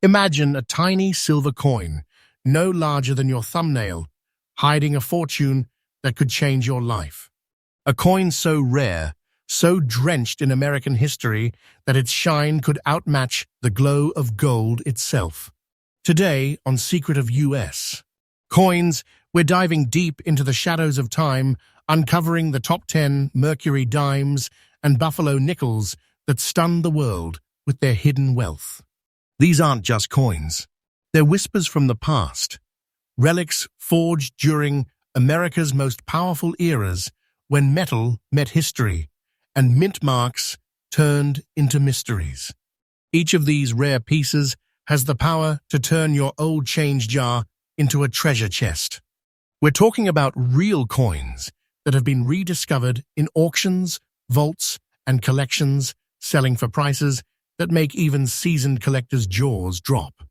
Imagine a tiny silver coin, no larger than your thumbnail, hiding a fortune that could change your life. A coin so rare, so drenched in American history that its shine could outmatch the glow of gold itself. Today on Secret of U.S. Coins, we're diving deep into the shadows of time, uncovering the top 10 Mercury Dimes and Buffalo nickels that stunned the world with their hidden wealth. These aren't just coins. They're whispers from the past, relics forged during America's most powerful eras when metal met history and mint marks turned into mysteries. Each of these rare pieces has the power to turn your old change jar into a treasure chest. We're talking about real coins that have been rediscovered in auctions, vaults, and collections, selling for prices that make even seasoned collectors' jaws drop.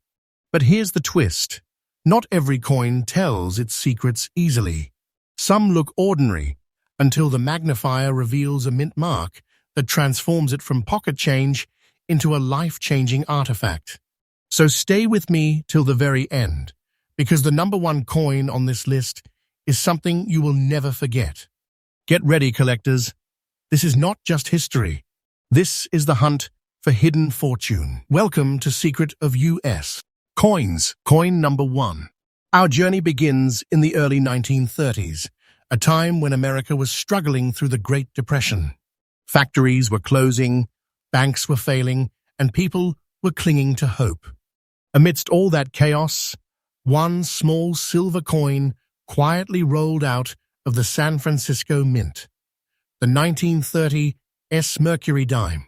But here's the twist. Not every coin tells its secrets easily. Some look ordinary until the magnifier reveals a mint mark that transforms it from pocket change into a life-changing artifact. So stay with me till the very end, because the number one coin on this list is something you will never forget. Get ready, collectors. This is not just history. This is the hunt for hidden fortune. Welcome to Secret of U.S. Coins. Coin number 1. Our journey begins in the early 1930s, a time when America was struggling through the Great Depression. Factories were closing, banks were failing, and people were clinging to hope. Amidst all that chaos, one small silver coin quietly rolled out of the San Francisco Mint, the 1930 Mercury Dime.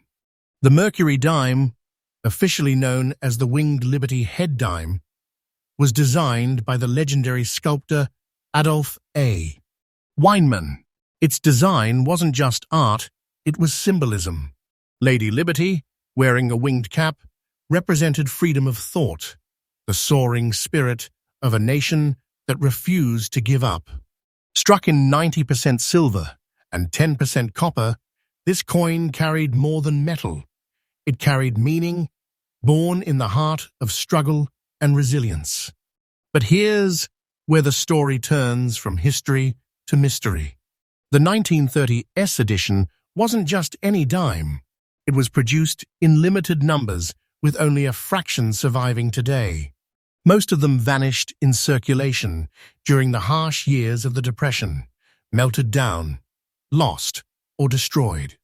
The Mercury Dime, officially known as the Winged Liberty Head Dime, was designed by the legendary sculptor Adolph A. Weinman. Its design wasn't just art, it was symbolism. Lady Liberty, wearing a winged cap, represented freedom of thought, the soaring spirit of a nation that refused to give up. Struck in 90% silver and 10% copper, this coin carried more than metal. It carried meaning, born in the heart of struggle and resilience. But here's where the story turns from history to mystery. The 1930 edition wasn't just any dime. It was produced in limited numbers, with only a fraction surviving today. Most of them vanished in circulation during the harsh years of the Depression, melted down, lost, or destroyed.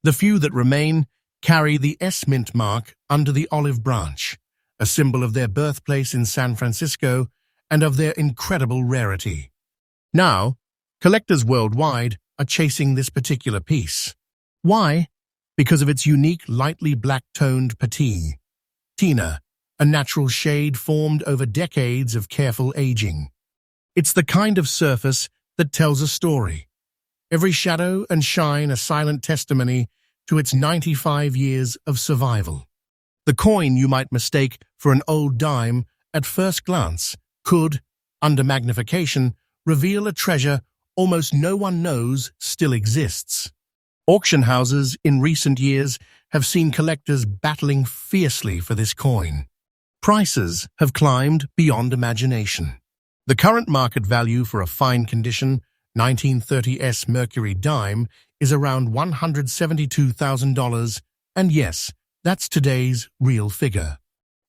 The few that remain carry the S-Mint mark under the olive branch, a symbol of their birthplace in San Francisco and of their incredible rarity. Now, collectors worldwide are chasing this particular piece. Why? Because of its unique lightly black-toned patina, a natural shade formed over decades of careful aging. It's the kind of surface that tells a story. Every shadow and shine a silent testimony to its 95 years of survival. The coin you might mistake for an old dime at first glance could, under magnification, reveal a treasure almost no one knows still exists. Auction houses in recent years have seen collectors battling fiercely for this coin. Prices have climbed beyond imagination. The current market value for a fine condition 1930 Mercury Dime is around $172,000, and yes, that's today's real figure.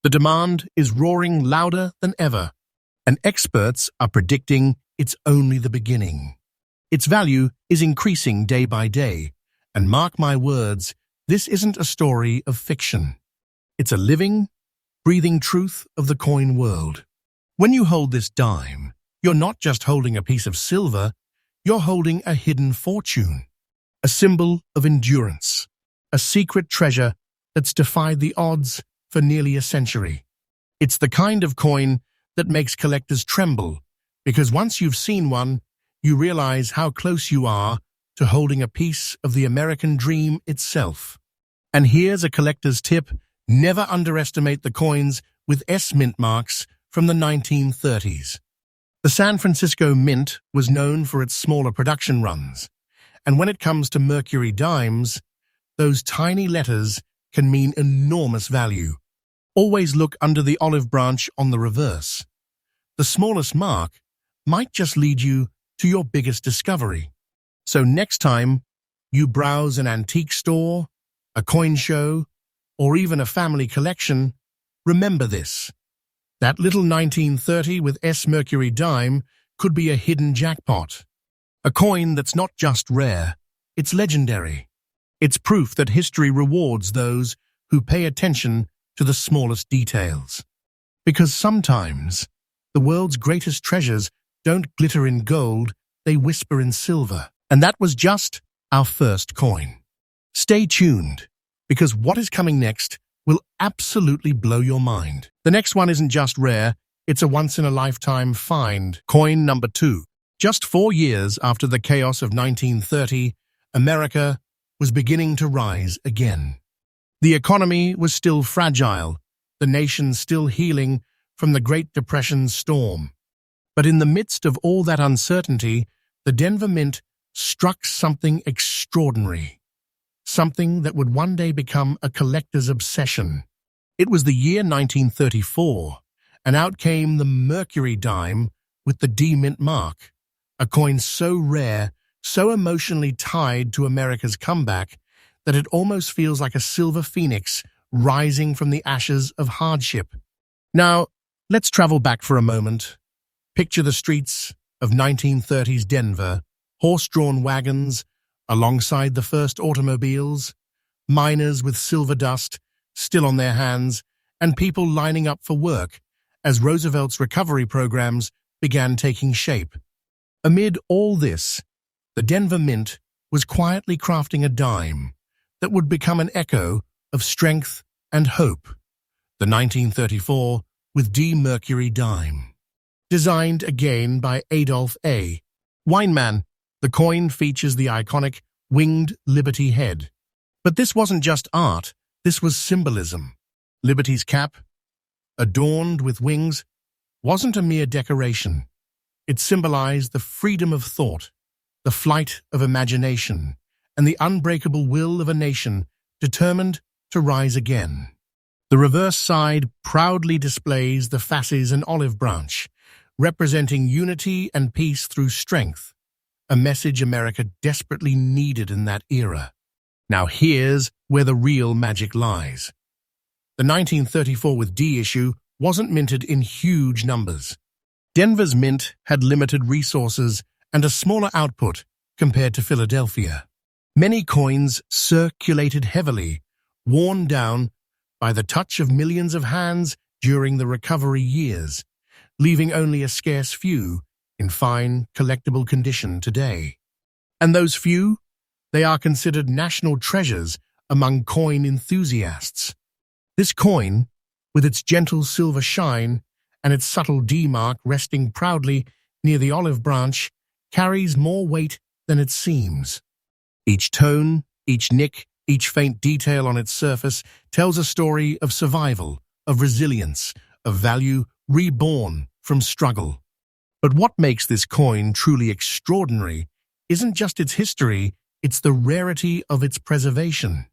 The demand is roaring louder than ever, and experts are predicting it's only the beginning. Its value is increasing day by day, and mark my words, this isn't a story of fiction. It's a living, breathing truth of the coin world. When you hold this dime, you're not just holding a piece of silver, you're holding a hidden fortune, a symbol of endurance, a secret treasure that's defied the odds for nearly a century. It's the kind of coin that makes collectors tremble, because once you've seen one, you realize how close you are to holding a piece of the American dream itself. And here's a collector's tip: never underestimate the coins with S-Mint marks from the 1930s. The San Francisco Mint was known for its smaller production runs, and when it comes to Mercury Dimes, those tiny letters can mean enormous value. Always look under the olive branch on the reverse. The smallest mark might just lead you to your biggest discovery. So next time you browse an antique store, a coin show, or even a family collection, remember this. That little 1930 with S Mercury Dime could be a hidden jackpot. A coin that's not just rare, it's legendary. It's proof that history rewards those who pay attention to the smallest details. Because sometimes the world's greatest treasures don't glitter in gold, they whisper in silver. And that was just our first coin. Stay tuned, because what is coming next will absolutely blow your mind. The next one isn't just rare, it's a once-in-a-lifetime find. Coin number 2. Just 4 years after the chaos of 1930, America was beginning to rise again. The economy was still fragile, the nation still healing from the Great Depression's storm. But in the midst of all that uncertainty, the Denver Mint struck something extraordinary. Something that would one day become a collector's obsession. It was the year 1934, and out came the Mercury Dime with the D Mint mark, a coin so rare, so emotionally tied to America's comeback, that it almost feels like a silver phoenix rising from the ashes of hardship. Now, let's travel back for a moment. Picture the streets of 1930s Denver, horse-drawn wagons, alongside the first automobiles, miners with silver dust still on their hands, and people lining up for work as Roosevelt's recovery programs began taking shape. Amid all this, the Denver Mint was quietly crafting a dime that would become an echo of strength and hope. The 1934 with D Mercury Dime. Designed again by Adolph A. Weinman, the coin features the iconic winged Liberty head. But this wasn't just art, this was symbolism. Liberty's cap, adorned with wings, wasn't a mere decoration. It symbolized the freedom of thought, the flight of imagination, and the unbreakable will of a nation determined to rise again. The reverse side proudly displays the fasces and olive branch, representing unity and peace through strength, a message America desperately needed in that era. Now here's where the real magic lies. The 1934 with D issue wasn't minted in huge numbers. Denver's mint had limited resources and a smaller output compared to Philadelphia. Many coins circulated heavily, worn down by the touch of millions of hands during the recovery years, leaving only a scarce few in fine, collectible condition today. And those few, they are considered national treasures among coin enthusiasts. This coin, with its gentle silver shine and its subtle D mark resting proudly near the olive branch, carries more weight than it seems. Each tone, each nick, each faint detail on its surface tells a story of survival, of resilience, of value reborn from struggle. But what makes this coin truly extraordinary isn't just its history, it's the rarity of its preservation.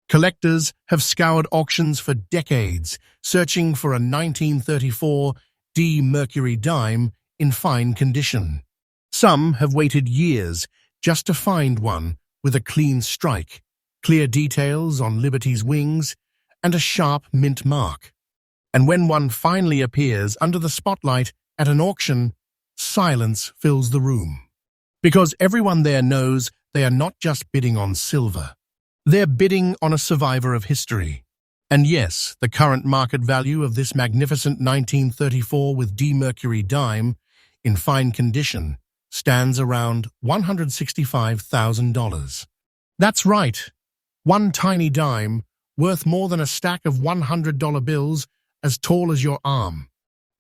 Collectors have scoured auctions for decades, searching for a 1934 D Mercury Dime in fine condition. Some have waited years just to find one with a clean strike, clear details on Liberty's wings, and a sharp mint mark. And when one finally appears under the spotlight at an auction, silence fills the room. Because everyone there knows they are not just bidding on silver. They're bidding on a survivor of history. And yes, the current market value of this magnificent 1934 with D Mercury Dime, in fine condition, stands around $165,000. That's right, one tiny dime worth more than a stack of $100 bills as tall as your arm.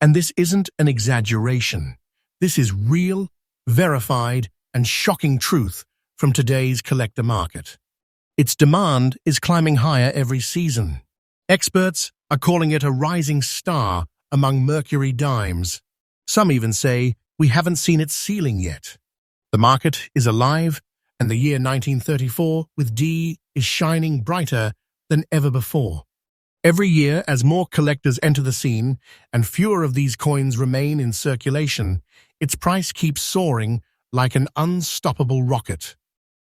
And this isn't an exaggeration. This is real, verified, and shocking truth from today's collector market. Its demand is climbing higher every season. Experts are calling it a rising star among Mercury dimes. Some even say we haven't seen its ceiling yet. The market is alive, and the year 1934 with D is shining brighter than ever before. Every year, as more collectors enter the scene and fewer of these coins remain in circulation, its price keeps soaring like an unstoppable rocket.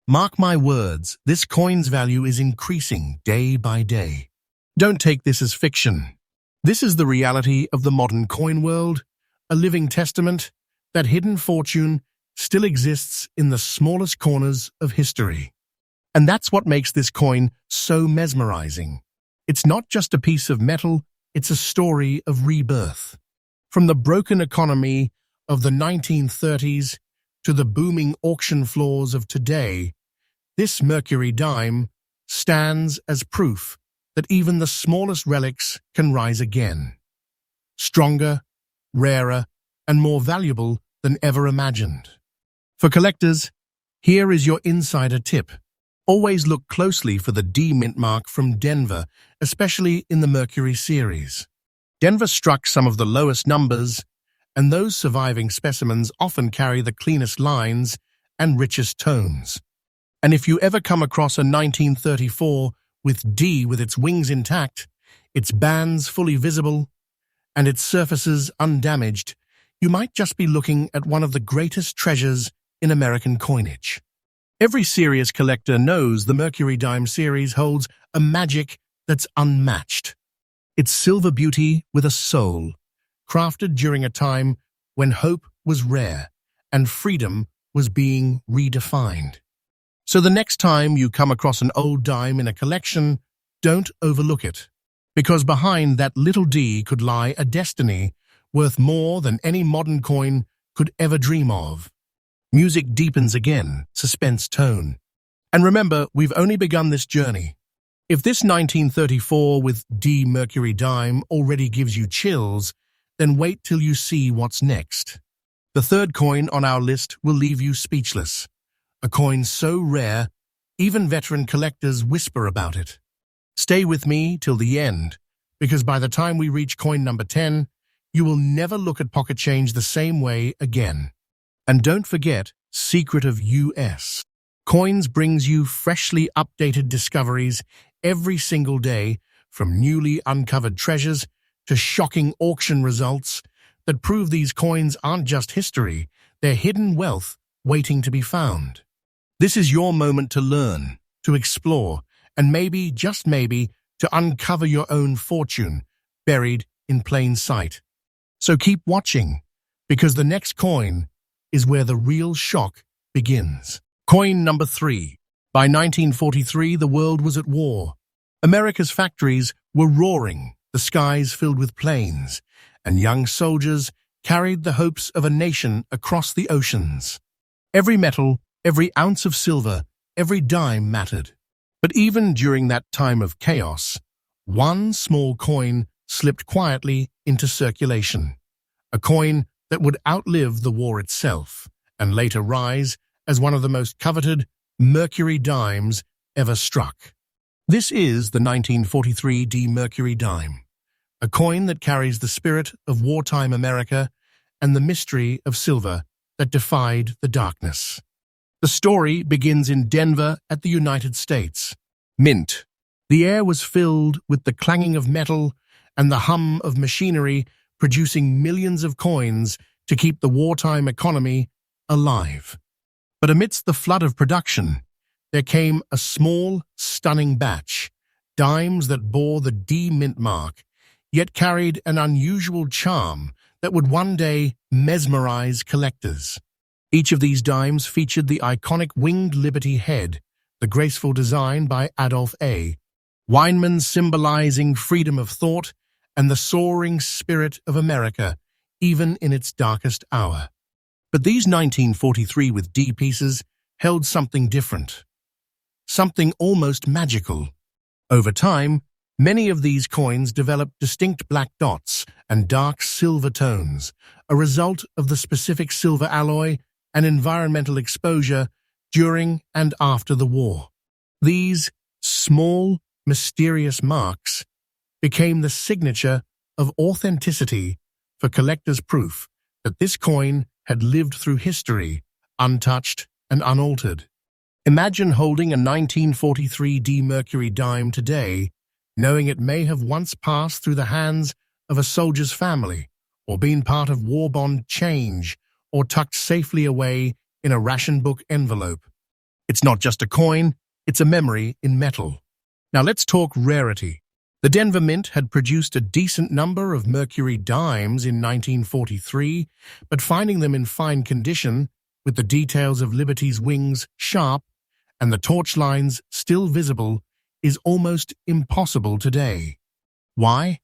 Mark my words, this coin's value is increasing day by day. Don't take this as fiction. This is the reality of the modern coin world, a living testament that hidden fortune still exists in the smallest corners of history. And that's what makes this coin so mesmerizing. It's not just a piece of metal, it's a story of rebirth. From the broken economy of the 1930s to the booming auction floors of today, this Mercury Dime stands as proof that even the smallest relics can rise again. Stronger, rarer, and more valuable than ever imagined. For collectors, here is your insider tip. Always look closely for the D mint mark from Denver, especially in the Mercury series. Denver struck some of the lowest numbers, and those surviving specimens often carry the cleanest lines and richest tones. And if you ever come across a 1934 with D with its wings intact, its bands fully visible, and its surfaces undamaged, you might just be looking at one of the greatest treasures in American coinage. Every serious collector knows the Mercury Dime series holds a magic that's unmatched. It's silver beauty with a soul, crafted during a time when hope was rare and freedom was being redefined. So the next time you come across an old dime in a collection, don't overlook it, because behind that little D could lie a destiny worth more than any modern coin could ever dream of. Music deepens again, suspense tone. And remember, we've only begun this journey. If this 1934 with D Mercury Dime already gives you chills, then wait till you see what's next. The third coin on our list will leave you speechless. A coin so rare, even veteran collectors whisper about it. Stay with me till the end, because by the time we reach coin number 10, you will never look at pocket change the same way again. And don't forget Secret of U.S. Coins brings you freshly updated discoveries every single day, from newly uncovered treasures to shocking auction results that prove these coins aren't just history, they're hidden wealth waiting to be found. This is your moment to learn, to explore, and maybe, just maybe, to uncover your own fortune buried in plain sight. So keep watching, because the next coin is where the real shock begins. Coin number 3. By 1943, the world was at war. America's factories were roaring, the skies filled with planes, and young soldiers carried the hopes of a nation across the oceans. Every metal, every ounce of silver, every dime mattered. But even during that time of chaos, one small coin slipped quietly into circulation. A coin that would outlive the war itself and later rise as one of the most coveted Mercury dimes ever struck. This is the 1943 D Mercury Dime, a coin that carries the spirit of wartime America and the mystery of silver that defied the darkness. The story begins in Denver at the United States. Mint. The air was filled with the clanging of metal and the hum of machinery producing millions of coins to keep the wartime economy alive. But amidst the flood of production, there came a small, stunning batch, dimes that bore the D mint mark, yet carried an unusual charm that would one day mesmerize collectors. Each of these dimes featured the iconic winged Liberty head, the graceful design by Adolph A. Weinman symbolizing freedom of thought and the soaring spirit of America, even in its darkest hour. But these 1943 with D pieces held something different, something almost magical. Over time, many of these coins developed distinct black dots and dark silver tones, a result of the specific silver alloy and environmental exposure during and after the war. These small, mysterious marks became the signature of authenticity for collectors' proof that this coin had lived through history, untouched and unaltered. Imagine holding a 1943 D Mercury Dime today, knowing it may have once passed through the hands of a soldier's family, or been part of war bond change, or tucked safely away in a ration book envelope. It's not just a coin, it's a memory in metal. Now let's talk rarity. The Denver Mint had produced a decent number of Mercury Dimes in 1943, but finding them in fine condition, with the details of Liberty's wings sharp and the torch lines still visible, is almost impossible today. Why?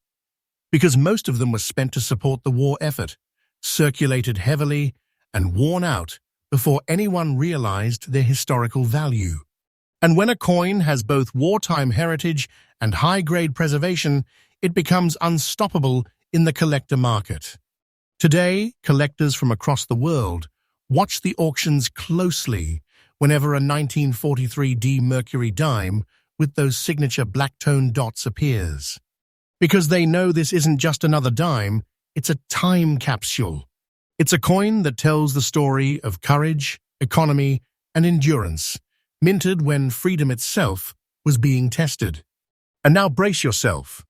Because most of them were spent to support the war effort, circulated heavily, and worn out before anyone realized their historical value. And when a coin has both wartime heritage and high-grade preservation, it becomes unstoppable in the collector market. Today, collectors from across the world watch the auctions closely whenever a 1943 D Mercury Dime with those signature black-tone dots appears. Because they know this isn't just another dime, it's a time capsule. It's a coin that tells the story of courage, economy, and endurance, minted when freedom itself was being tested. And now brace yourself.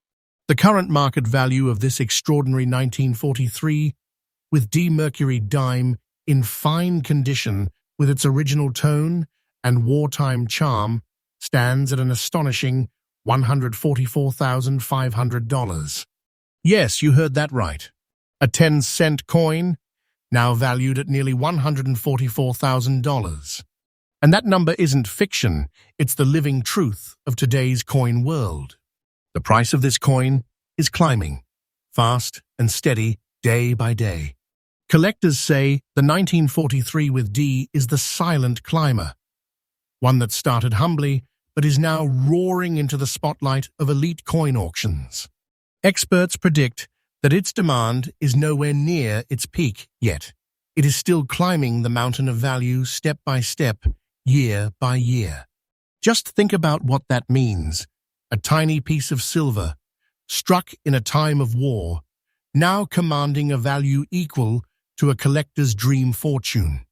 The current market value of this extraordinary 1943 with D Mercury Dime in fine condition with its original tone and wartime charm stands at an astonishing $144,500. Yes, you heard that right. A 10-cent coin, now valued at nearly $144,000. And that number isn't fiction, it's the living truth of today's coin world. The price of this coin is climbing, fast and steady, day by day. Collectors say the 1943 with D is the silent climber, one that started humbly but is now roaring into the spotlight of elite coin auctions. Experts predict that its demand is nowhere near its peak yet. It is still climbing the mountain of value step by step, year by year. Just think about what that means. A tiny piece of silver, struck in a time of war, now commanding a value equal to a collector's dream fortune.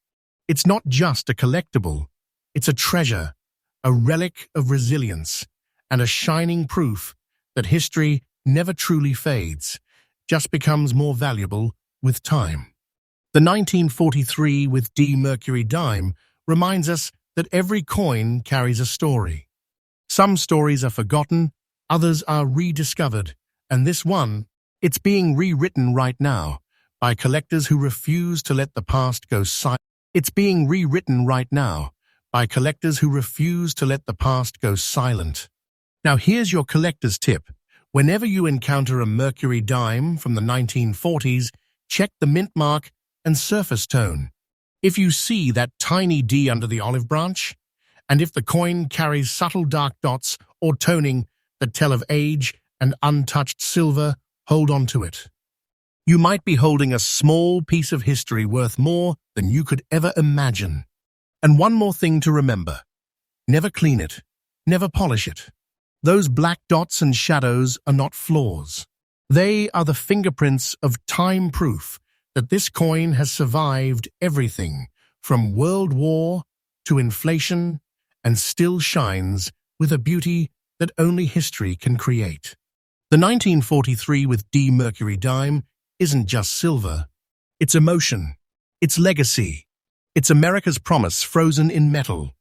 It's not just a collectible, it's a treasure, a relic of resilience, and a shining proof that history never truly fades, just becomes more valuable with time. The 1943 with D Mercury Dime reminds us that every coin carries a story. Some stories are forgotten, others are rediscovered, and this one, it's being rewritten right now by collectors who refuse to let the past go silent. It's being rewritten right now by collectors who refuse to let the past go silent. Now here's your collector's tip. Whenever you encounter a Mercury Dime from the 1940s, check the mint mark and surface tone. If you see that tiny D under the olive branch, and if the coin carries subtle dark dots or toning that tell of age and untouched silver, hold on to it. You might be holding a small piece of history worth more than you could ever imagine. And one more thing to remember. Never clean it. Never polish it. Those black dots and shadows are not flaws. They are the fingerprints of time proof that this coin has survived everything from World War to inflation and still shines with a beauty that only history can create. The 1943 with D Mercury Dime isn't just silver. It's emotion. It's legacy. It's America's promise frozen in metal.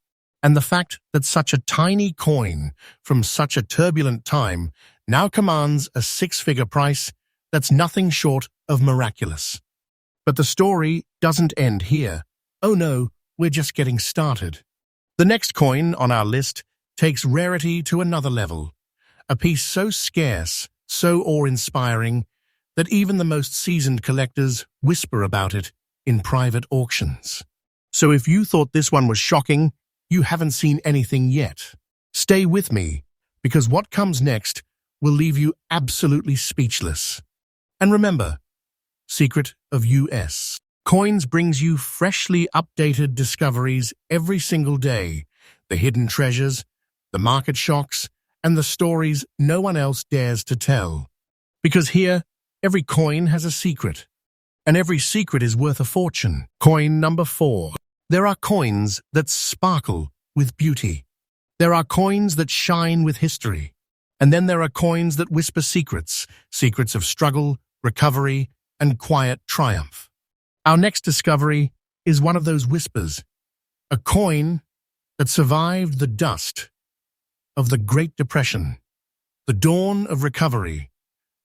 And the fact that such a tiny coin from such a turbulent time now commands a six-figure price, that's nothing short of miraculous. But the story doesn't end here. Oh no, we're just getting started. The next coin on our list takes rarity to another level. A piece so scarce, so awe-inspiring, that even the most seasoned collectors whisper about it in private auctions. So if you thought this one was shocking, you haven't seen anything yet. Stay with me, because what comes next will leave you absolutely speechless. And remember, Secret of U.S. Coins brings you freshly updated discoveries every single day, the hidden treasures, the market shocks, and the stories no one else dares to tell. Because here, every coin has a secret, and every secret is worth a fortune. Coin number 4. There are coins that sparkle with beauty. There are coins that shine with history. And then there are coins that whisper secrets, secrets of struggle, recovery, and quiet triumph. Our next discovery is one of those whispers, a coin that survived the dust of the Great Depression, the dawn of recovery,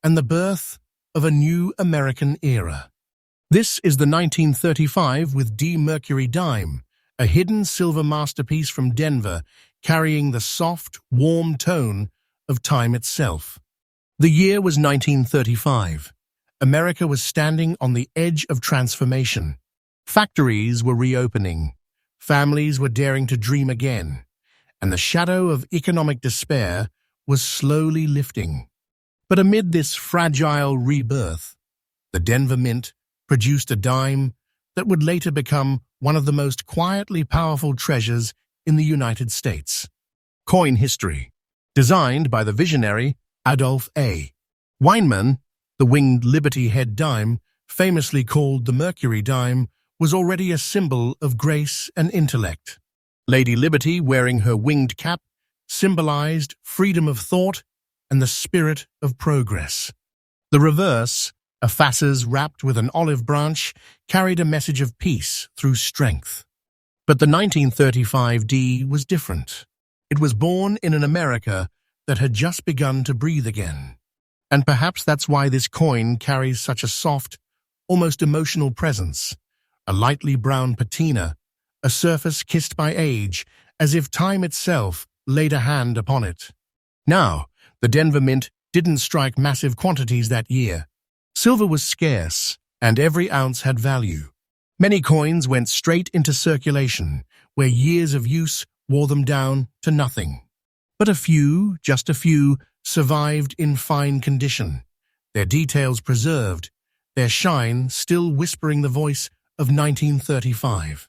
and the birth of a new American era. This is the 1935 with D Mercury Dime, a hidden silver masterpiece from Denver, carrying the soft, warm tone of time itself. The year was 1935. America was standing on the edge of transformation. Factories were reopening, families were daring to dream again, and the shadow of economic despair was slowly lifting. But amid this fragile rebirth, the Denver Mint produced a dime that would later become one of the most quietly powerful treasures in the United States. Coin history. Designed by the visionary Adolph A. Weinman, the winged Liberty Head dime, famously called the Mercury Dime, was already a symbol of grace and intellect. Lady Liberty, wearing her winged cap, symbolized freedom of thought and the spirit of progress. The reverse, a fasces wrapped with an olive branch, carried a message of peace through strength. But the 1935 D was different. It was born in an America that had just begun to breathe again. And perhaps that's why this coin carries such a soft, almost emotional presence, a lightly brown patina, a surface kissed by age, as if time itself laid a hand upon it. Now, the Denver Mint didn't strike massive quantities that year. Silver was scarce, and every ounce had value. Many coins went straight into circulation, where years of use wore them down to nothing. But a few, just a few, survived in fine condition, their details preserved, their shine still whispering the voice of 1935.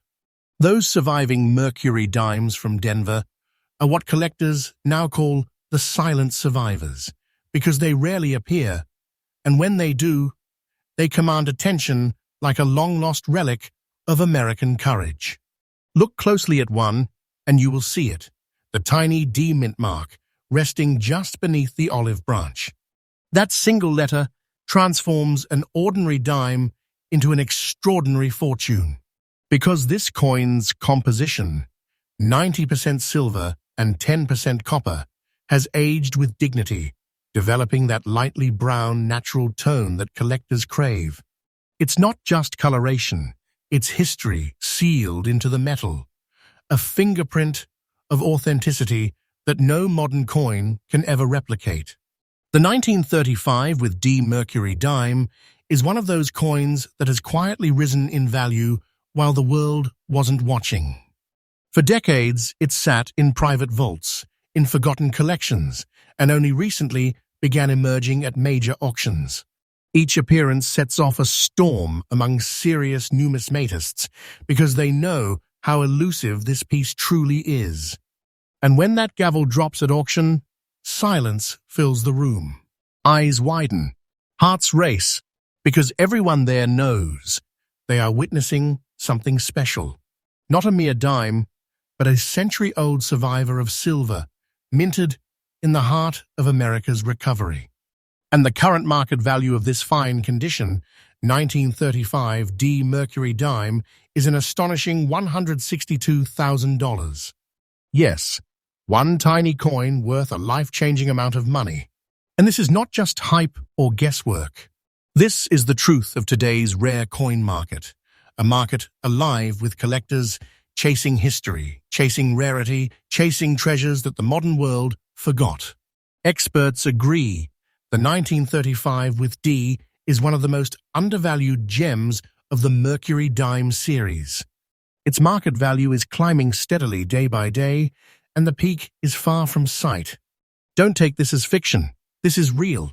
Those surviving Mercury dimes from Denver are what collectors now call the silent survivors, because they rarely appear, and when they do, they command attention like a long-lost relic of American courage. Look closely at one, and you will see it, the tiny D mint mark resting just beneath the olive branch. That single letter transforms an ordinary dime into an extraordinary fortune. Because this coin's composition, 90% silver and 10% copper, has aged with dignity, developing that lightly brown natural tone that collectors crave. It's not just coloration, it's history sealed into the metal, a fingerprint of authenticity that no modern coin can ever replicate. The 1935 with D Mercury Dime is one of those coins that has quietly risen in value while the world wasn't watching. For decades, it sat in private vaults, in forgotten collections, and only recently began emerging at major auctions. Each appearance sets off a storm among serious numismatists because they know how elusive this piece truly is. And when that gavel drops at auction, silence fills the room. Eyes widen, hearts race, because everyone there knows they are witnessing something special. Not a mere dime, but a century-old survivor of silver, minted in the heart of America's recovery. And the current market value of this fine condition, 1935 D Mercury Dime, is an astonishing $162,000. Yes, one tiny coin worth a life-changing amount of money. And this is not just hype or guesswork. This is the truth of today's rare coin market, a market alive with collectors chasing history, chasing rarity, chasing treasures that the modern world forgot. Experts agree the 1935 with D is one of the most undervalued gems of the Mercury Dime series. Its market value is climbing steadily day by day, and the peak is far from sight. Don't take this as fiction. This is real.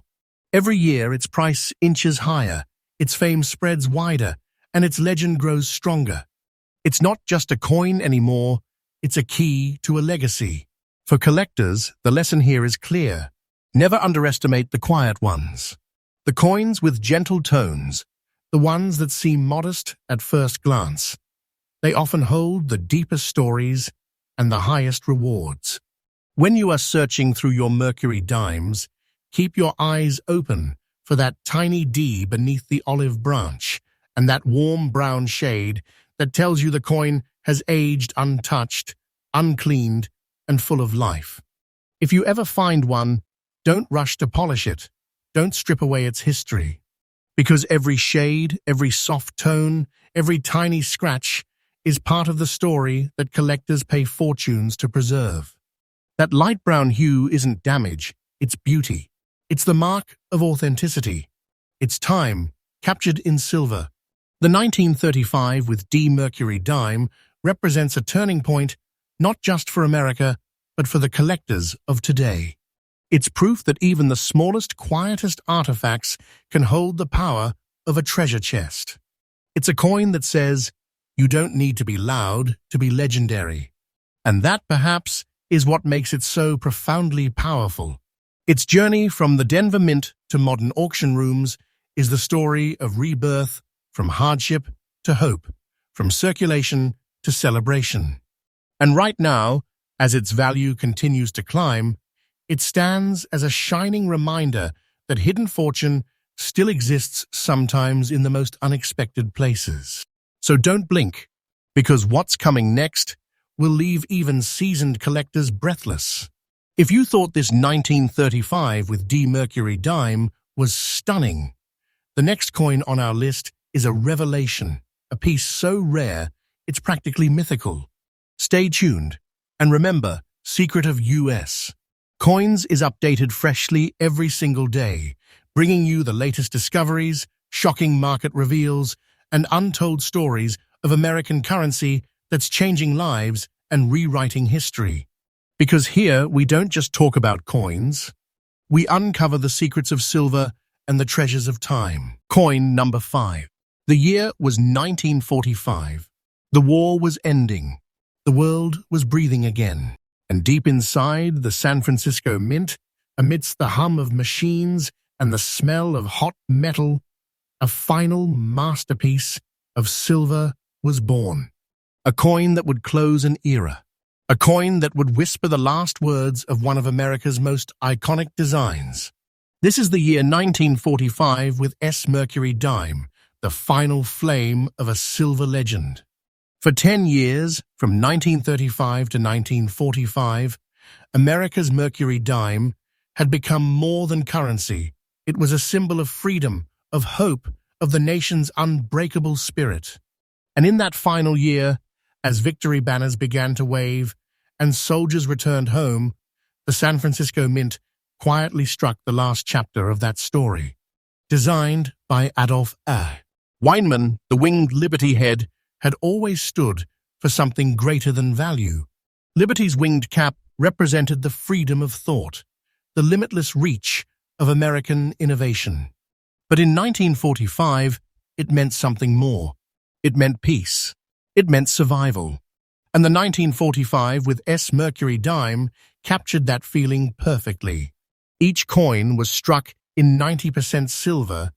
Every year its price inches higher, its fame spreads wider, and its legend grows stronger. It's not just a coin anymore, it's a key to a legacy. For collectors, the lesson here is clear. Never underestimate the quiet ones. The coins with gentle tones, the ones that seem modest at first glance. They often hold the deepest stories and the highest rewards. When you are searching through your Mercury dimes, keep your eyes open for that tiny D beneath the olive branch and that warm brown shade that tells you the coin has aged untouched, uncleaned, and full of life. If you ever find one, don't rush to polish it. Don't strip away its history. Because every shade, every soft tone, every tiny scratch is part of the story that collectors pay fortunes to preserve. That light brown hue isn't damage, it's beauty. It's the mark of authenticity. It's time, captured in silver. The 1935 with D Mercury Dime represents a turning point not just for America, but for the collectors of today. It's proof that even the smallest, quietest artifacts can hold the power of a treasure chest. It's a coin that says, you don't need to be loud to be legendary. And that, perhaps, is what makes it so profoundly powerful. Its journey from the Denver Mint to modern auction rooms is the story of rebirth, from hardship to hope, from circulation to celebration. And right now, as its value continues to climb, it stands as a shining reminder that hidden fortune still exists sometimes in the most unexpected places. So don't blink, because what's coming next will leave even seasoned collectors breathless. If you thought this 1935 with D Mercury Dime was stunning, the next coin on our list is a revelation, a piece so rare it's practically mythical. Stay tuned, and remember, Secret of U.S. Coins is updated freshly every single day, bringing you the latest discoveries, shocking market reveals, and untold stories of American currency that's changing lives and rewriting history. Because here we don't just talk about coins, we uncover the secrets of silver and the treasures of time. Coin number 5. The year was 1945. The war was ending. The world was breathing again. And deep inside the San Francisco Mint, amidst the hum of machines and the smell of hot metal, a final masterpiece of silver was born. A coin that would close an era. A coin that would whisper the last words of one of America's most iconic designs. This is the year 1945 with S Mercury Dime, the final flame of a silver legend. For 10 years, from 1935 to 1945, America's Mercury Dime had become more than currency. It was a symbol of freedom, of hope, of the nation's unbreakable spirit. And in that final year, as victory banners began to wave and soldiers returned home, the San Francisco Mint quietly struck the last chapter of that story. Designed by Adolph A. Weinman, the winged Liberty head, had always stood for something greater than value. Liberty's winged cap represented the freedom of thought, the limitless reach of American innovation. But in 1945, it meant something more. It meant peace. It meant survival. And the 1945 with S Mercury Dime captured that feeling perfectly. Each coin was struck in 90% silver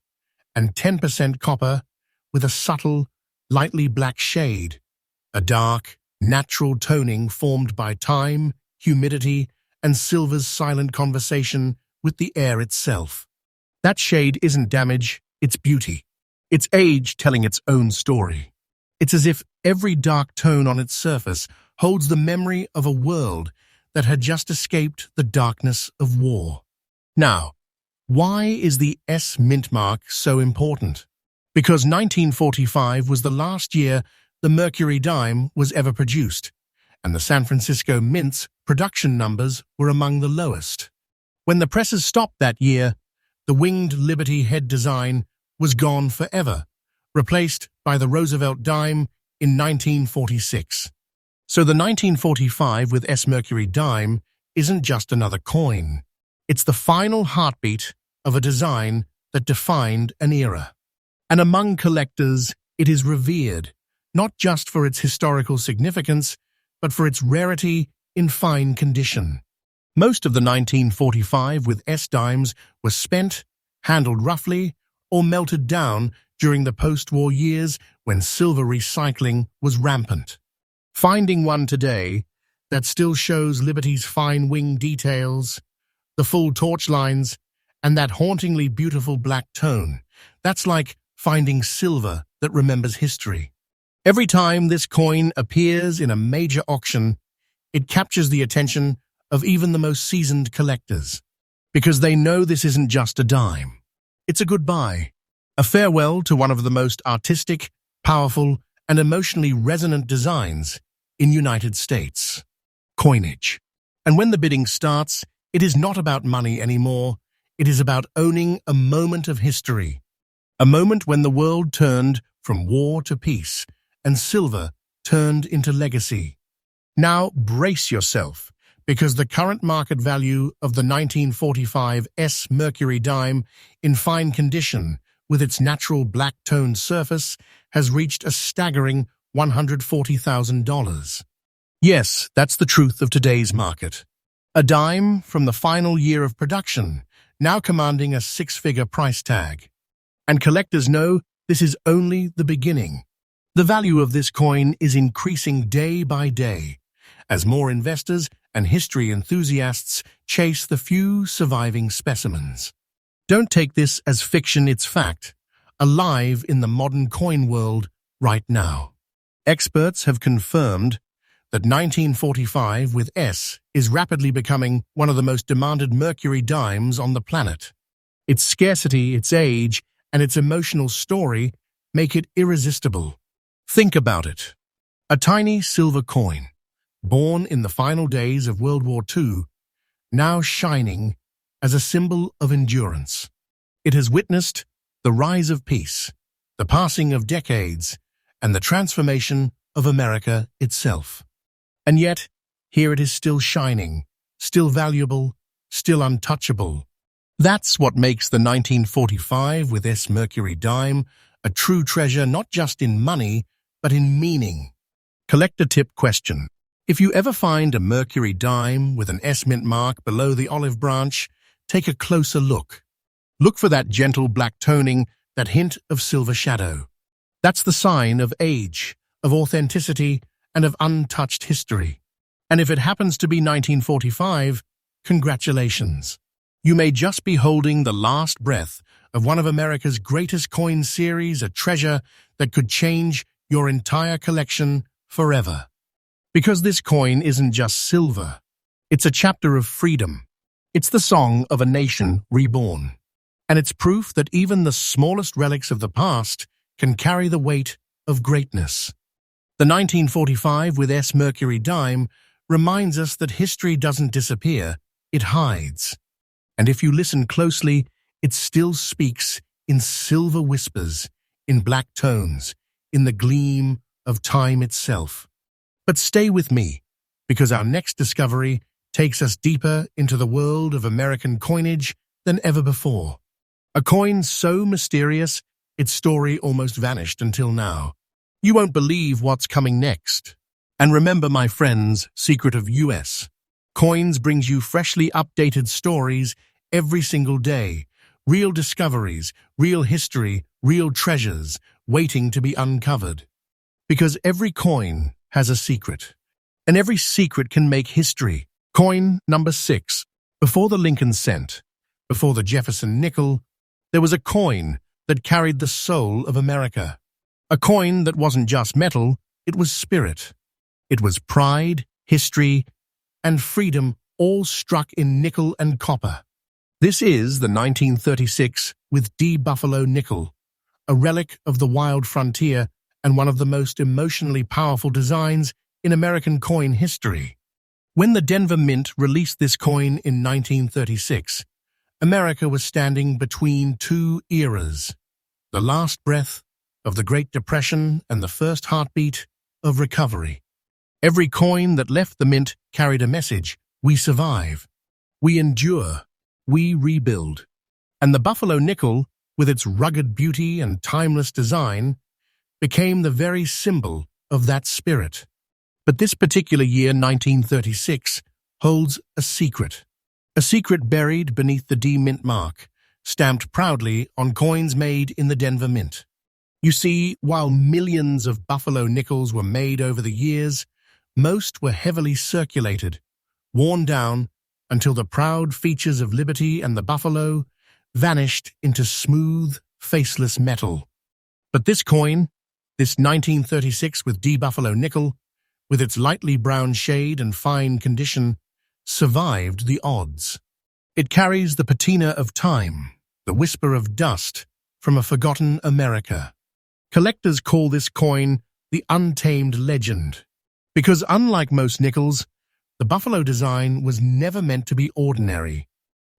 and 10% copper with a subtle, lightly black shade, a dark, natural toning formed by time, humidity, and silver's silent conversation with the air itself. That shade isn't damage, it's beauty. It's age telling its own story. It's as if every dark tone on its surface holds the memory of a world that had just escaped the darkness of war. Now, why is the S mint mark so important? Because 1945 was the last year the Mercury Dime was ever produced, and the San Francisco Mint's production numbers were among the lowest. When the presses stopped that year, the winged Liberty head design was gone forever, replaced by the Roosevelt dime in 1946. So the 1945 with S Mercury Dime isn't just another coin. It's the final heartbeat of a design that defined an era. And among collectors, it is revered, not just for its historical significance, but for its rarity in fine condition. Most of the 1945 with S dimes were spent, handled roughly, or melted down during the post-war years when silver recycling was rampant. Finding one today that still shows Liberty's fine wing details, the full torch lines, and that hauntingly beautiful black tone. That's like finding silver that remembers history. Every time this coin appears in a major auction, it captures the attention of even the most seasoned collectors, because they know this isn't just a dime. It's a goodbye, a farewell to one of the most artistic, powerful, and emotionally resonant designs in United States. Coinage. And when the bidding starts, it is not about money anymore. It is about owning a moment of history. A moment when the world turned from war to peace, and silver turned into legacy. Now brace yourself, because the current market value of the 1945 S Mercury Dime in fine condition with its natural black-toned surface has reached a staggering $140,000. Yes, that's the truth of today's market. A dime from the final year of production, now commanding a six-figure price tag. And collectors know this is only the beginning. The value of this coin is increasing day by day, as more investors and history enthusiasts chase the few surviving specimens. Don't take this as fiction, it's fact, alive in the modern coin world right now. Experts have confirmed that 1945 with S is rapidly becoming one of the most demanded Mercury dimes on the planet. Its scarcity, its age, and its emotional story make it irresistible. Think about it. A tiny silver coin, born in the final days of World War II, now shining as a symbol of endurance. It has witnessed the rise of peace, the passing of decades, and the transformation of America itself. And yet, here it is still shining, still valuable, still untouchable. That's what makes the 1945 with S Mercury Dime a true treasure, not just in money, but in meaning. Collector tip question. If you ever find a Mercury Dime with an S mint mark below the olive branch, take a closer look. Look for that gentle black toning, that hint of silver shadow. That's the sign of age, of authenticity, and of untouched history. And if it happens to be 1945, congratulations. You may just be holding the last breath of one of America's greatest coin series, a treasure that could change your entire collection forever. Because this coin isn't just silver. It's a chapter of freedom. It's the song of a nation reborn. And it's proof that even the smallest relics of the past can carry the weight of greatness. The 1945 with S Mercury Dime reminds us that history doesn't disappear, it hides. And if you listen closely, it still speaks in silver whispers, in black tones, in the gleam of time itself. But stay with me, because our next discovery takes us deeper into the world of American coinage than ever before. A coin so mysterious, its story almost vanished until now. You won't believe what's coming next. And remember, my friends, Secret of U.S. Coins brings you freshly updated stories every single day. Real discoveries, real history, real treasures waiting to be uncovered. Because every coin has a secret. And every secret can make history. Coin number 6. Before the Lincoln cent, before the Jefferson nickel, there was a coin that carried the soul of America. A coin that wasn't just metal, it was spirit. It was pride, history, and freedom all struck in nickel and copper. This is the 1936 with D Buffalo nickel, a relic of the wild frontier and one of the most emotionally powerful designs in American coin history. When the Denver Mint released this coin in 1936, America was standing between two eras, the last breath of the Great Depression and the first heartbeat of recovery. Every coin that left the mint carried a message: we survive, we endure, we rebuild. And the Buffalo nickel, with its rugged beauty and timeless design, became the very symbol of that spirit. But this particular year, 1936, holds a secret buried beneath the D Mint mark, stamped proudly on coins made in the Denver Mint. You see, while millions of Buffalo nickels were made over the years, Most were heavily circulated, worn down until the proud features of Liberty and the buffalo vanished into smooth, faceless metal. But this coin, this 1936 with D Buffalo nickel, with its lightly brown shade and fine condition, survived the odds. It carries the patina of time, the whisper of dust from a forgotten America. Collectors call this coin the untamed legend, because unlike most nickels, the buffalo design was never meant to be ordinary.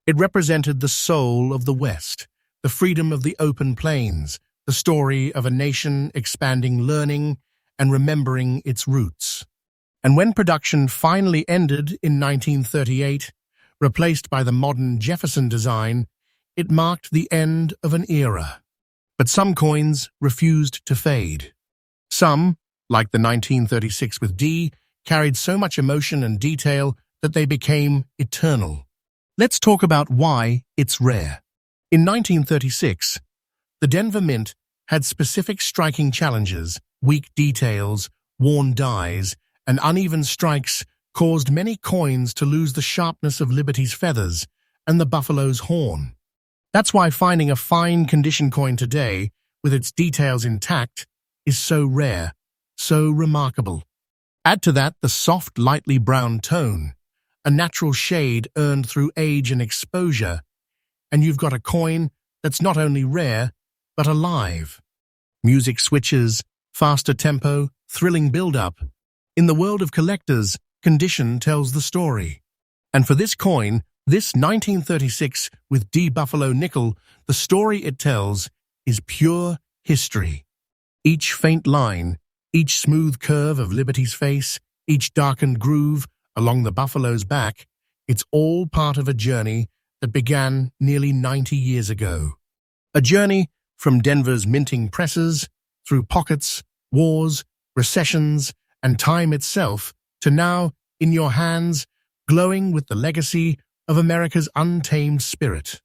It represented the soul of the West, the freedom of the open plains, the story of a nation expanding, learning, and remembering its roots. And when production finally ended in 1938, replaced by the modern Jefferson design, it marked the end of an era. But some coins refused to fade. Some, like the 1936 with D, carried so much emotion and detail that they became eternal. Let's talk about why it's rare. In 1936, the Denver Mint had specific striking challenges. Weak details, worn dies, and uneven strikes caused many coins to lose the sharpness of Liberty's feathers and the buffalo's horn. That's why finding a fine condition coin today, with its details intact, is so rare, so remarkable. Add to that the soft, lightly brown tone, a natural shade earned through age and exposure, and you've got a coin that's not only rare, but alive. Music switches, faster tempo, thrilling build-up. In the world of collectors, condition tells the story. And for this coin, this 1936 with D Buffalo nickel, the story it tells is pure history. Each faint line, each smooth curve of Liberty's face, each darkened groove along the buffalo's back, it's all part of a journey that began nearly 90 years ago. A journey from Denver's minting presses, through pockets, wars, recessions, and time itself, to now, in your hands, glowing with the legacy of America's untamed spirit.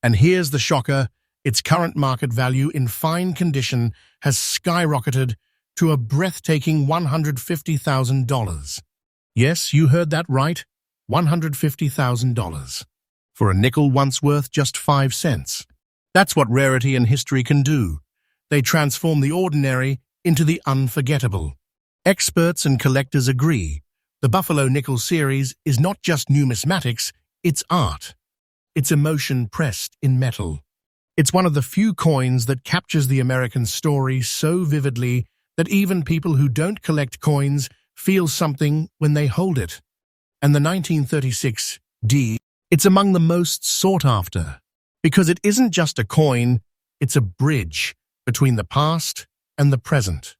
And here's the shocker, its current market value in fine condition has skyrocketed to a breathtaking $150,000. Yes, you heard that right, $150,000. For a nickel once worth just 5 cents. That's what rarity and history can do. They transform the ordinary into the unforgettable. Experts and collectors agree. The Buffalo Nickel series is not just numismatics, it's art. It's emotion pressed in metal. It's one of the few coins that captures the American story so vividly that even people who don't collect coins feel something when they hold it. And the 1936 D, it's among the most sought after, because it isn't just a coin, it's a bridge between the past and the present.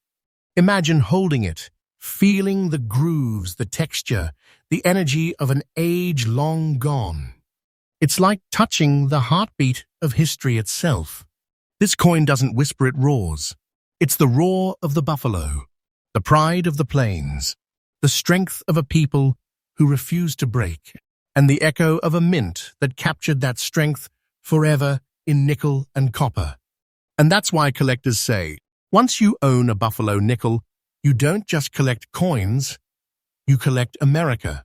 Imagine holding it, feeling the grooves, the texture, the energy of an age long gone. It's like touching the heartbeat of history itself. This coin doesn't whisper, it roars. It's the roar of the buffalo, the pride of the plains, the strength of a people who refuse to break, and the echo of a mint that captured that strength forever in nickel and copper. And that's why collectors say, once you own a Buffalo nickel, you don't just collect coins, you collect America.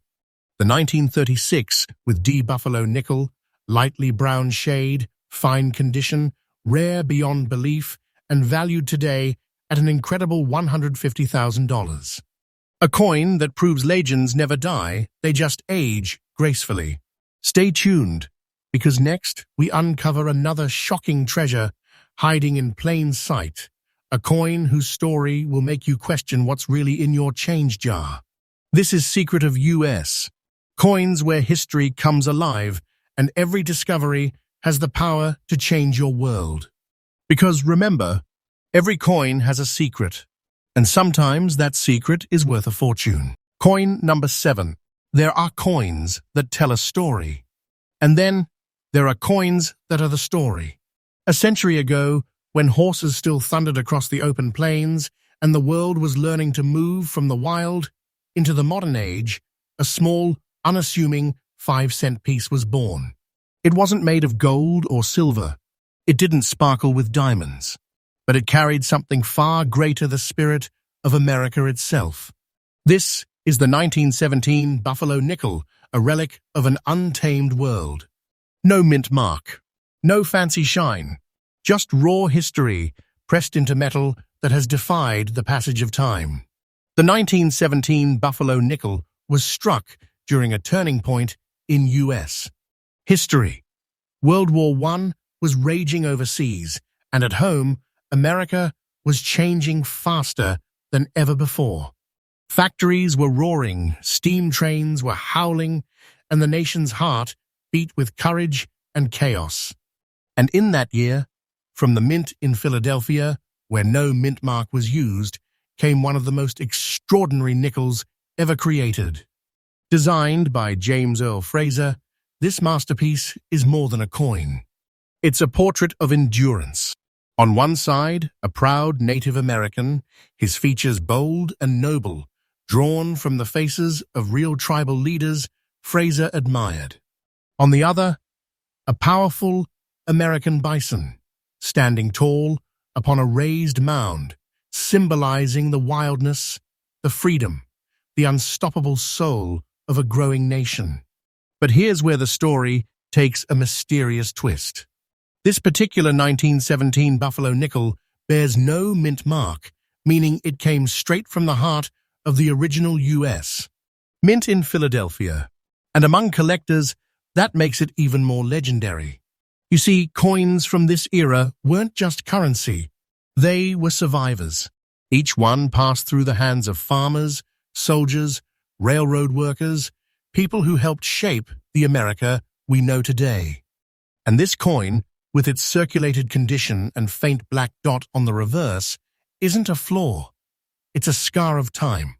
The 1936 with D Buffalo nickel, lightly brown shade, fine condition, rare beyond belief, and valued today at an incredible $150,000. A coin that proves legends never die, they just age gracefully. Stay tuned, because next we uncover another shocking treasure hiding in plain sight, a coin whose story will make you question what's really in your change jar. This is Secret of U.S., coins where history comes alive and every discovery has the power to change your world. Because remember, every coin has a secret, and sometimes that secret is worth a fortune. Coin number 7. There are coins that tell a story. And then there are coins that are the story. A century ago, when horses still thundered across the open plains and the world was learning to move from the wild into the modern age, a small, unassuming 5-cent piece was born. It wasn't made of gold or silver. It didn't sparkle with diamonds. But it carried something far greater, the spirit of America itself. This is the 1917 Buffalo nickel, a relic of an untamed world. No mint mark, no fancy shine, just raw history pressed into metal that has defied the passage of time. The 1917 Buffalo nickel was struck during a turning point in U.S. history. World War I was raging overseas, and at home, America was changing faster than ever before. Factories were roaring, steam trains were howling, and the nation's heart beat with courage and chaos. And in that year, from the mint in Philadelphia, where no mint mark was used, came one of the most extraordinary nickels ever created. Designed by James Earl Fraser, this masterpiece is more than a coin. It's a portrait of endurance. On one side, a proud Native American, his features bold and noble, drawn from the faces of real tribal leaders Fraser admired. On the other, a powerful American bison, standing tall upon a raised mound, symbolizing the wildness, the freedom, the unstoppable soul of a growing nation. But here's where the story takes a mysterious twist. This particular 1917 Buffalo nickel bears no mint mark, meaning it came straight from the heart of the original U.S. Mint in Philadelphia. And among collectors, that makes it even more legendary. You see, coins from this era weren't just currency. They were survivors. Each one passed through the hands of farmers, soldiers, railroad workers, people who helped shape the America we know today. And this coin, with its circulated condition and faint black dot on the reverse, isn't a flaw. It's a scar of time.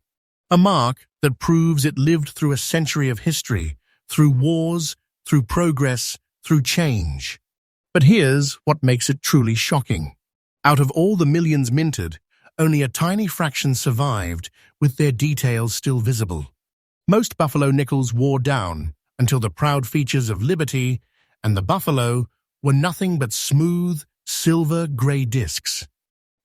A mark that proves it lived through a century of history, through wars, through progress, through change. But here's what makes it truly shocking. Out of all the millions minted, only a tiny fraction survived, with their details still visible. Most buffalo nickels wore down until the proud features of liberty and the buffalo were nothing but smooth, silver gray discs.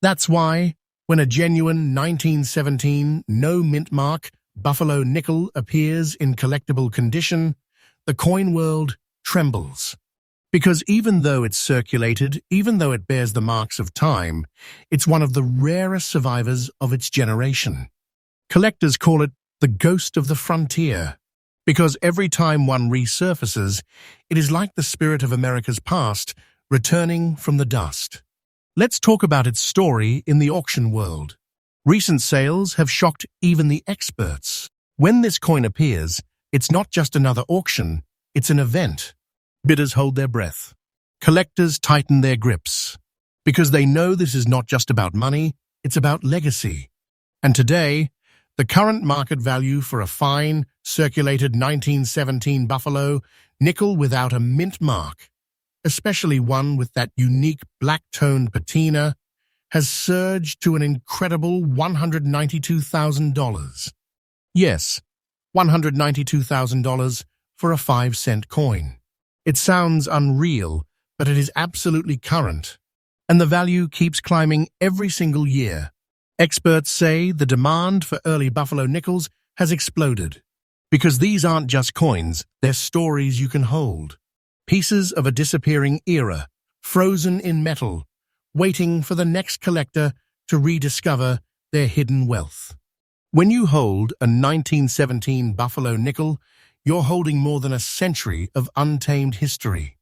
That's why, when a genuine 1917 no mint mark buffalo nickel appears in collectible condition, the coin world trembles. Because even though it's circulated, even though it bears the marks of time, it's one of the rarest survivors of its generation. Collectors call it the ghost of the frontier, because every time one resurfaces, it is like the spirit of America's past returning from the dust. Let's talk about its story in the auction world. Recent sales have shocked even the experts. When this coin appears, it's not just another auction, it's an event. Bidders hold their breath. Collectors tighten their grips, because they know this is not just about money, it's about legacy. And today, the current market value for a fine, circulated 1917 Buffalo nickel without a mint mark, especially one with that unique black-toned patina, has surged to an incredible $192,000. Yes, $192,000 for a 5-cent coin. It sounds unreal, but it is absolutely current, and the value keeps climbing every single year. Experts say the demand for early buffalo nickels has exploded, because these aren't just coins, they're stories you can hold. Pieces of a disappearing era, frozen in metal, waiting for the next collector to rediscover their hidden wealth. When you hold a 1917 buffalo nickel, you're holding more than a century of untamed history.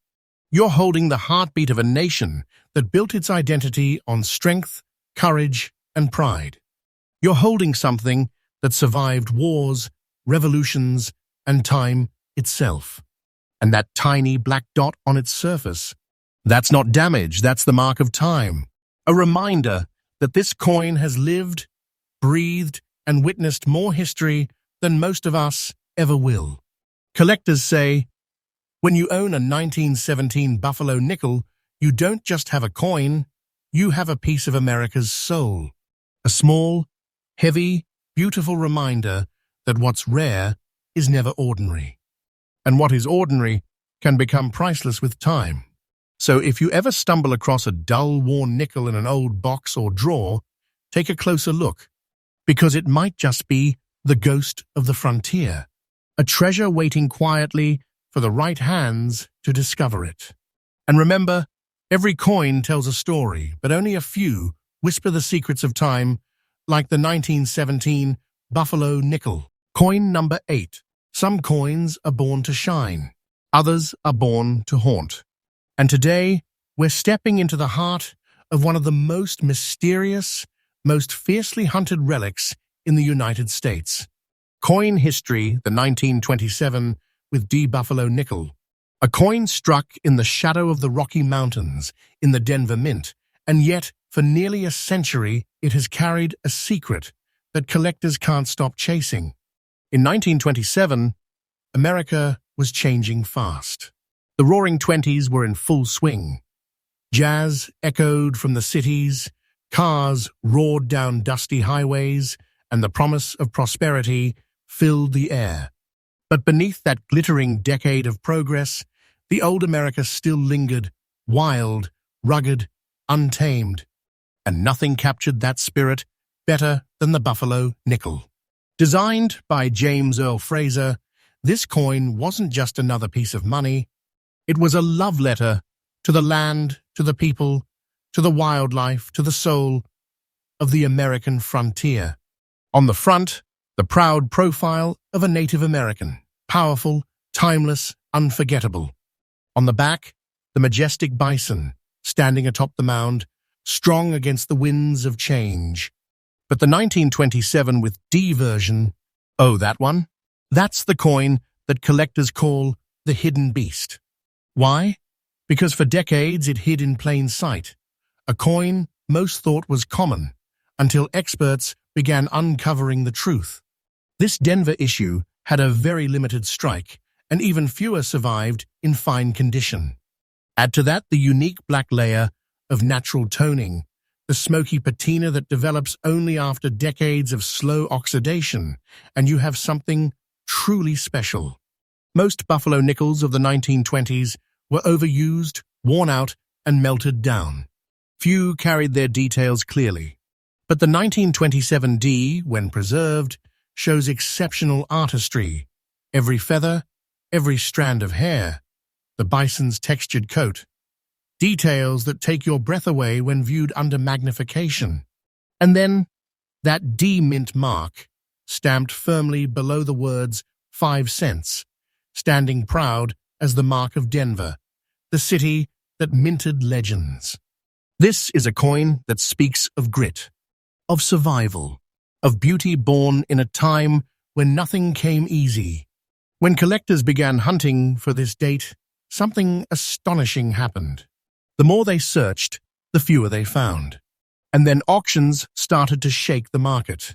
You're holding the heartbeat of a nation that built its identity on strength, courage, and pride. You're holding something that survived wars, revolutions, and time itself. And that tiny black dot on its surface, that's not damage, that's the mark of time. A reminder that this coin has lived, breathed, and witnessed more history than most of us ever will. Collectors say, when you own a 1917 buffalo nickel, you don't just have a coin, you have a piece of America's soul. A small, heavy, beautiful reminder that what's rare is never ordinary. And what is ordinary can become priceless with time. So if you ever stumble across a dull, worn nickel in an old box or drawer, take a closer look, because it might just be the ghost of the frontier, a treasure waiting quietly for the right hands to discover it. And remember, every coin tells a story, but only a few whisper the secrets of time, like the 1917 Buffalo nickel. Coin number 8. Some coins are born to shine. Others are born to haunt. And today, we're stepping into the heart of one of the most mysterious, most fiercely hunted relics in the United States. Coin history, the 1927 with D Buffalo nickel. A coin struck in the shadow of the Rocky Mountains in the Denver Mint, and yet, for nearly a century, it has carried a secret that collectors can't stop chasing. In 1927, America was changing fast. The Roaring Twenties were in full swing. Jazz echoed from the cities, cars roared down dusty highways, and the promise of prosperity filled the air. But beneath that glittering decade of progress, the old America still lingered, wild, rugged, untamed, and nothing captured that spirit better than the Buffalo nickel. Designed by James Earl Fraser, this coin wasn't just another piece of money. It was a love letter to the land, to the people, to the wildlife, to the soul of the American frontier. On the front, the proud profile of a Native American, powerful, timeless, unforgettable. On the back, the majestic bison, standing atop the mound, strong against the winds of change. But the 1927 with D version, oh, that one? That's the coin that collectors call the hidden beast. Why? Because for decades it hid in plain sight. A coin most thought was common, until experts began uncovering the truth. This Denver issue had a very limited strike, and even fewer survived in fine condition. Add to that the unique black layer of natural toning, the smoky patina that develops only after decades of slow oxidation, and you have something truly special. Most Buffalo nickels of the 1920s were overused, worn out, and melted down. Few carried their details clearly. But the 1927 D, when preserved, shows exceptional artistry. Every feather, every strand of hair, the bison's textured coat. Details that take your breath away when viewed under magnification. And then, that D mint mark, stamped firmly below the words 5 cents, standing proud as the mark of Denver, the city that minted legends. This is a coin that speaks of grit, of survival, of beauty born in a time when nothing came easy. When collectors began hunting for this date, something astonishing happened. The more they searched, the fewer they found. And then auctions started to shake the market.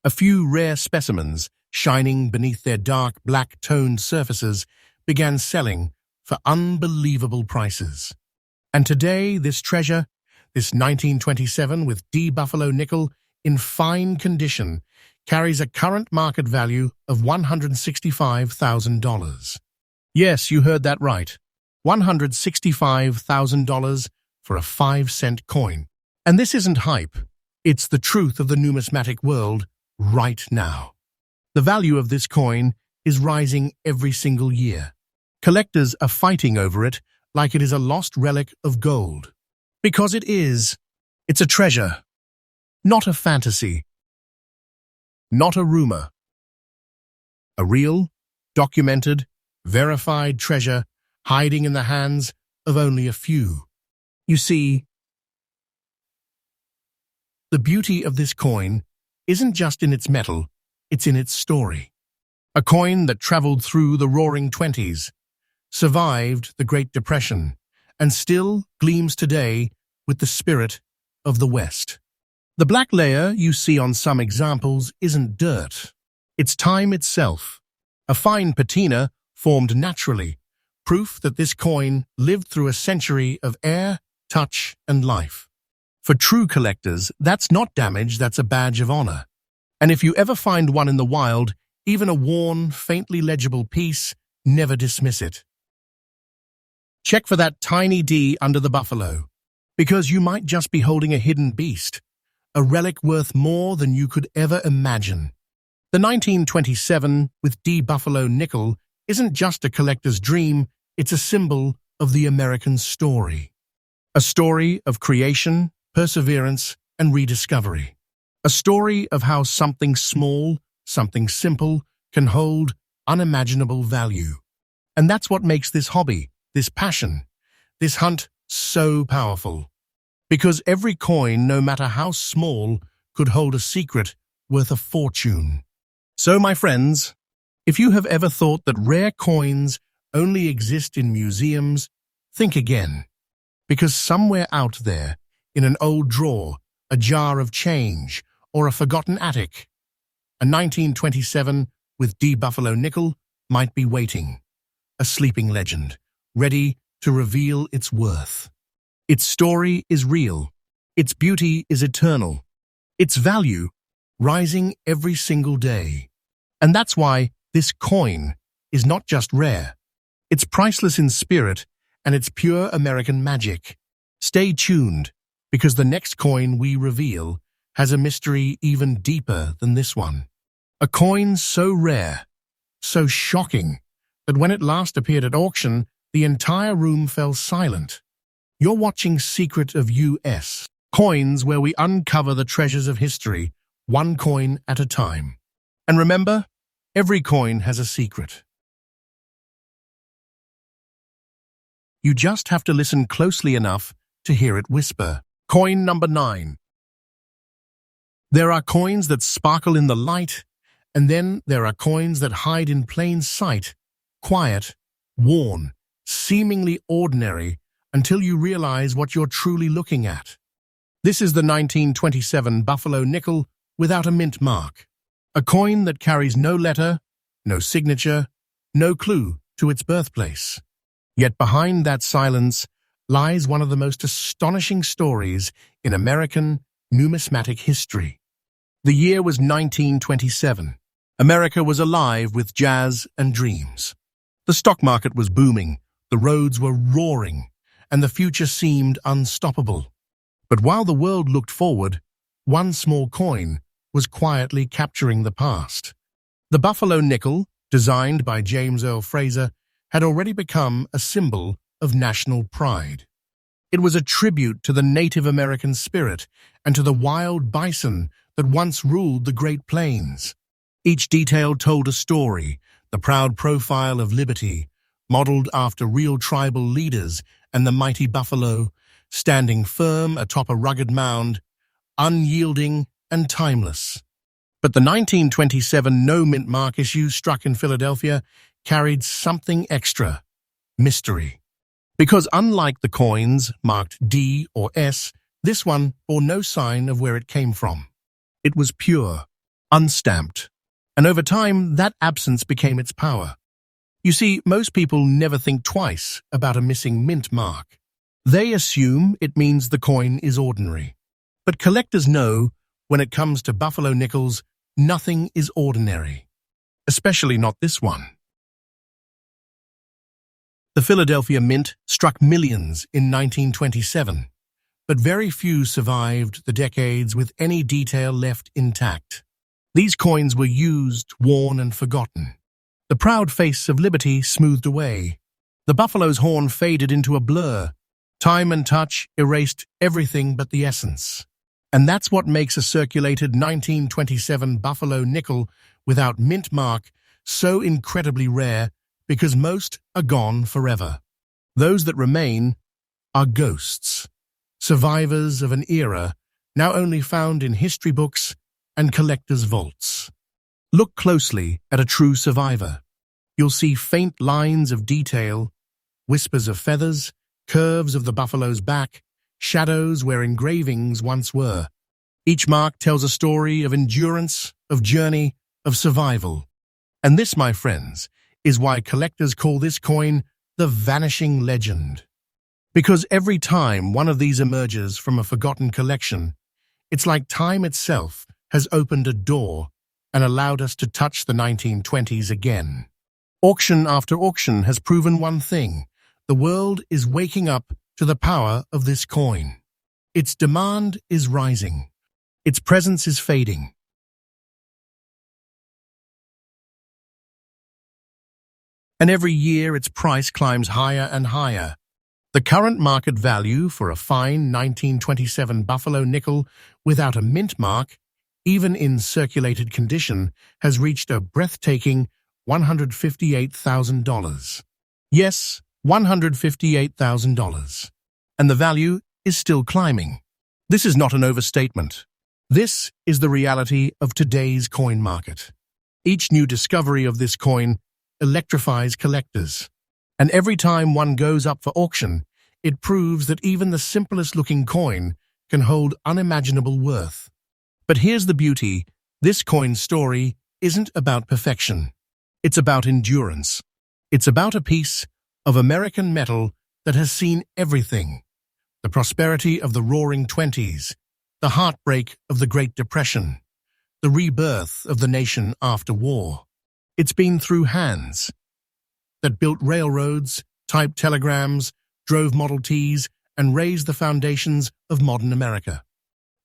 A few rare specimens, shining beneath their dark black-toned surfaces, began selling for unbelievable prices. And today, this treasure, this 1927 with D Buffalo nickel in fine condition, carries a current market value of $165,000. Yes, you heard that right. $165,000 for a 5-cent coin. And this isn't hype. It's the truth of the numismatic world right now. The value of this coin is rising every single year. Collectors are fighting over it like it is a lost relic of gold. Because it is. It's a treasure, not a fantasy, not a rumor. A real, documented, verified treasure hiding in the hands of only a few. You see, the beauty of this coin isn't just in its metal, it's in its story. A coin that traveled through the Roaring Twenties, survived the Great Depression, and still gleams today with the spirit of the West. The black layer you see on some examples isn't dirt. It's time itself, a fine patina formed naturally, proof that this coin lived through a century of air, touch, and life. For true collectors, that's not damage, that's a badge of honor. And if you ever find one in the wild, even a worn, faintly legible piece, never dismiss it. Check for that tiny D under the buffalo, because you might just be holding a hidden beast, a relic worth more than you could ever imagine. The 1927 with D Buffalo nickel isn't just a collector's dream, it's a symbol of the American story. A story of creation, perseverance, and rediscovery. A story of how something small, something simple, can hold unimaginable value. And that's what makes this hobby, this passion, this hunt so powerful. Because every coin, no matter how small, could hold a secret worth a fortune. So, my friends, if you have ever thought that rare coins only exist in museums, think again. Because somewhere out there, in an old drawer, a jar of change, or a forgotten attic, a 1927 with D Buffalo nickel might be waiting. A sleeping legend, ready to reveal its worth. Its story is real. Its beauty is eternal. Its value rising every single day. And that's why this coin is not just rare. It's priceless in spirit, and it's pure American magic. Stay tuned, because the next coin we reveal has a mystery even deeper than this one. A coin so rare, so shocking, that when it last appeared at auction, the entire room fell silent. You're watching Secret of U.S. Coins, where we uncover the treasures of history, one coin at a time. And remember, every coin has a secret. You just have to listen closely enough to hear it whisper. Coin number 9. There are coins that sparkle in the light, and then there are coins that hide in plain sight, quiet, worn, seemingly ordinary, until you realize what you're truly looking at. This is the 1927 Buffalo nickel without a mint mark. A coin that carries no letter, no signature, no clue to its birthplace. Yet behind that silence lies one of the most astonishing stories in American numismatic history. The year was 1927. America was alive with jazz and dreams. The stock market was booming, the roads were roaring, and the future seemed unstoppable. But while the world looked forward, one small coin was quietly capturing the past. The Buffalo nickel, designed by James Earl Fraser, had already become a symbol of national pride. It was a tribute to the Native American spirit and to the wild bison that once ruled the Great Plains. Each detail told a story, the proud profile of liberty, modeled after real tribal leaders, and the mighty buffalo, standing firm atop a rugged mound, unyielding and timeless. But the 1927 no-mint mark issue struck in Philadelphia carried something extra: mystery. Because unlike the coins marked D or S, this one bore no sign of where it came from. It was pure, unstamped, and over time that absence became its power. You see, most people never think twice about a missing mint mark. They assume it means the coin is ordinary. But collectors know, when it comes to Buffalo nickels, nothing is ordinary. Especially not this one. The Philadelphia Mint struck millions in 1927, but very few survived the decades with any detail left intact. These coins were used, worn, and forgotten. The proud face of liberty smoothed away. The buffalo's horn faded into a blur. Time and touch erased everything but the essence. And that's what makes a circulated 1927 Buffalo nickel without mint mark so incredibly rare, because most are gone forever. Those that remain are ghosts, survivors of an era now only found in history books and collectors' vaults. Look closely at a true survivor. You'll see faint lines of detail, whispers of feathers, curves of the buffalo's back, shadows where engravings once were. Each mark tells a story of endurance, of journey, of survival. And this, my friends, is why collectors call this coin the vanishing legend. Because every time one of these emerges from a forgotten collection, it's like time itself has opened a door and allowed us to touch the 1920s again. Auction after auction has proven one thing: the world is waking up to the power of this coin. Its demand is rising. Its presence is fading. and every year its price climbs higher and higher. The current market value for a fine 1927 Buffalo nickel without a mint mark, even in circulated condition, has reached a breathtaking $158,000. Yes, $158,000. And the value is still climbing. This is not an overstatement. This is the reality of today's coin market. Each new discovery of this coin electrifies collectors. And every time one goes up for auction, it proves that even the simplest-looking coin can hold unimaginable worth. But here's the beauty. This coin's story isn't about perfection. It's about endurance. It's about a piece of American metal that has seen everything. The prosperity of the Roaring Twenties, the heartbreak of the Great Depression, the rebirth of the nation after war. It's been through hands that built railroads, typed telegrams, drove Model Ts, and raised the foundations of modern America.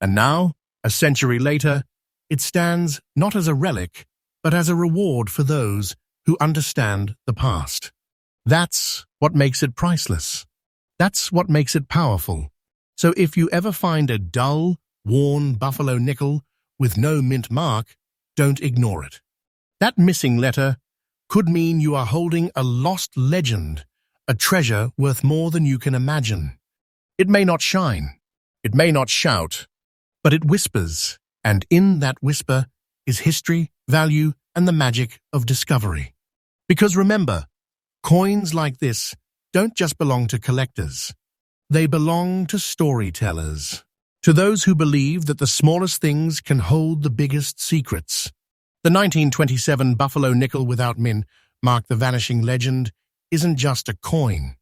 And now, a century later, it stands not as a relic, but as a reward for those who understand the past. That's what makes it priceless. That's what makes it powerful. So if you ever find a dull, worn Buffalo nickel with no mint mark, don't ignore it. That missing letter could mean you are holding a lost legend, a treasure worth more than you can imagine. It may not shine, it may not shout, but it whispers, and in that whisper is history, value, and the magic of discovery. Because remember, coins like this don't just belong to collectors. They belong to storytellers, to those who believe that the smallest things can hold the biggest secrets. The 1927 Buffalo nickel without mint mark the vanishing legend isn't just a coin.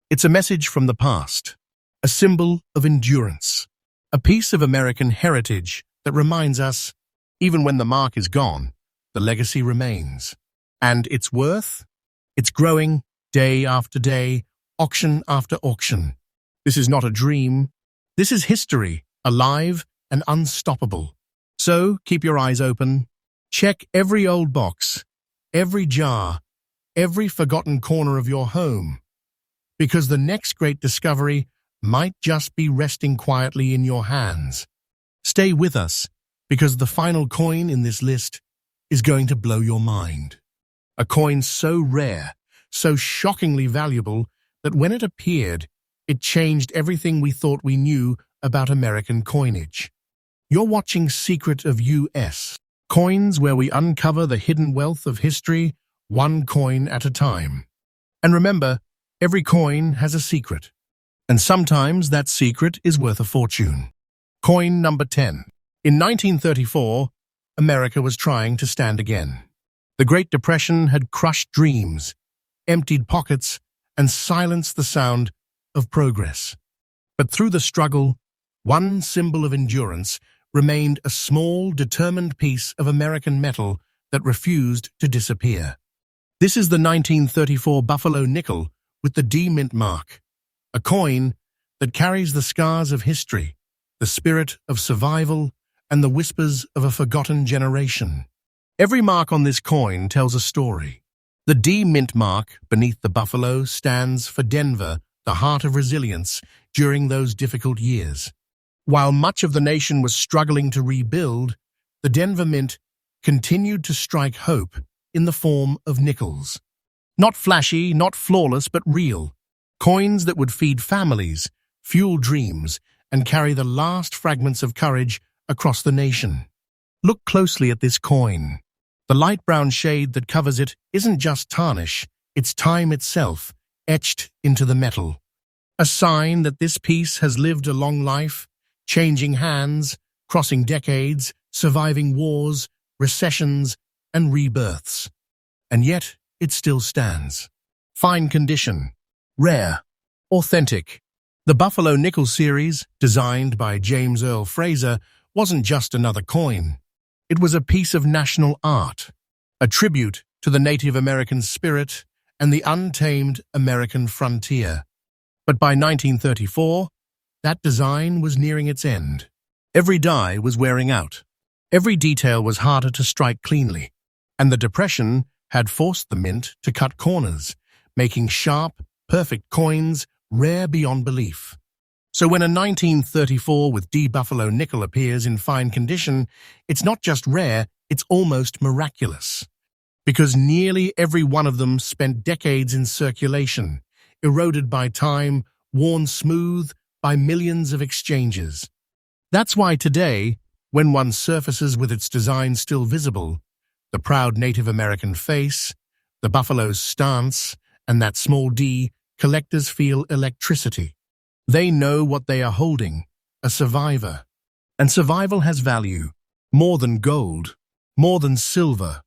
It's a message from the past, a symbol of endurance, a piece of American heritage that reminds us, even when the mark is gone, the legacy remains. And its worth? It's growing day after day, auction after auction. This is not a dream. This is history, alive and unstoppable. So keep your eyes open. Check every old box, every jar, every forgotten corner of your home, because the next great discovery might just be resting quietly in your hands. Stay with us, because the final coin in this list is going to blow your mind. A coin so rare, so shockingly valuable, that when it appeared, it changed everything we thought we knew about American coinage. You're watching Secret of U.S. Coins, where we uncover the hidden wealth of history, one coin at a time. And remember, every coin has a secret. And sometimes that secret is worth a fortune. Coin number 10. In 1934, America was trying to stand again. The Great Depression had crushed dreams, emptied pockets, and silenced the sound of progress. But through the struggle, one symbol of endurance remained: a small, determined piece of American metal that refused to disappear. This is the 1934 Buffalo nickel with the D mint mark, a coin that carries the scars of history, the spirit of survival, and the whispers of a forgotten generation. Every mark on this coin tells a story. The D mint mark beneath the buffalo stands for Denver, the heart of resilience during those difficult years. While much of the nation was struggling to rebuild, the Denver Mint continued to strike hope in the form of nickels. Not flashy, not flawless, but real. Coins that would feed families, fuel dreams, and carry the last fragments of courage across the nation. Look closely at this coin. The light brown shade that covers it isn't just tarnish, it's time itself, etched into the metal. A sign that this piece has lived a long life, changing hands, crossing decades, surviving wars, recessions, and rebirths. And yet, it still stands. Fine condition, rare, authentic. The Buffalo Nickel series, designed by James Earl Fraser, wasn't just another coin. It was a piece of national art, a tribute to the Native American spirit and the untamed American frontier. But by 1934, that design was nearing its end. Every die was wearing out. Every detail was harder to strike cleanly. And the Depression had forced the mint to cut corners, making sharp, perfect coins rare beyond belief. So when a 1934 with D Buffalo nickel appears in fine condition, it's not just rare, it's almost miraculous. Because nearly every one of them spent decades in circulation, eroded by time, worn smooth by millions of exchanges. That's why today, when one surfaces with its design still visible, the proud Native American face, the buffalo's stance, and that small D, collectors feel electricity. They know what they are holding, a survivor. And survival has value, more than gold, more than silver.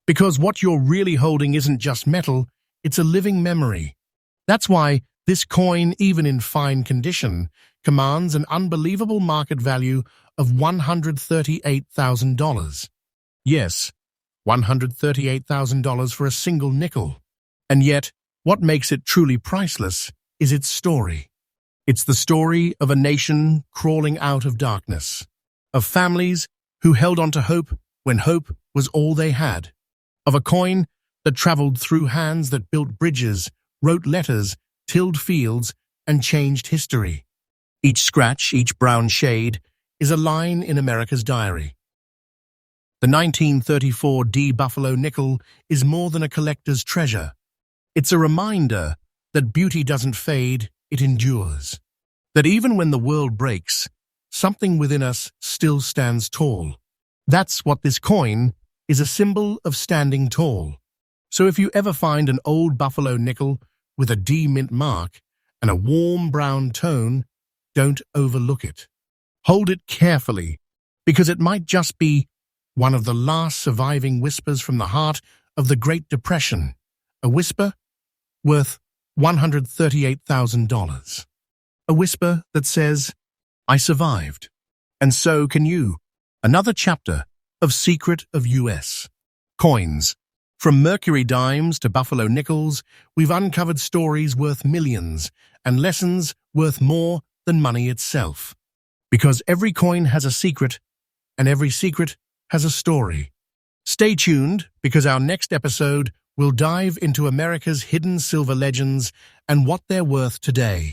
Because what you're really holding isn't just metal, it's a living memory. That's why this coin, even in fine condition, commands an unbelievable market value of $138,000. Yes, $138,000 for a single nickel. And yet, what makes it truly priceless is its story. It's the story of a nation crawling out of darkness, of families who held on to hope when hope was all they had, of a coin that traveled through hands that built bridges, wrote letters, tilled fields, and changed history. Each scratch, each brown shade, is a line in America's diary. The 1934 D Buffalo nickel is more than a collector's treasure. It's a reminder that beauty doesn't fade, it endures. That even when the world breaks, something within us still stands tall. That's what this coin is, a symbol of standing tall. So if you ever find an old buffalo nickel with a D mint mark and a warm brown tone, don't overlook it. Hold it carefully, because it might just be one of the last surviving whispers from the heart of the Great Depression, a whisper worth $138,000. A whisper that says, I survived, and so can you. Another chapter of Secret of U.S. Coins. From Mercury Dimes to Buffalo nickels, we've uncovered stories worth millions and lessons worth more than money itself. Because every coin has a secret, and every secret has a story. Stay tuned, because our next episode will dive into America's hidden silver legends and what they're worth today.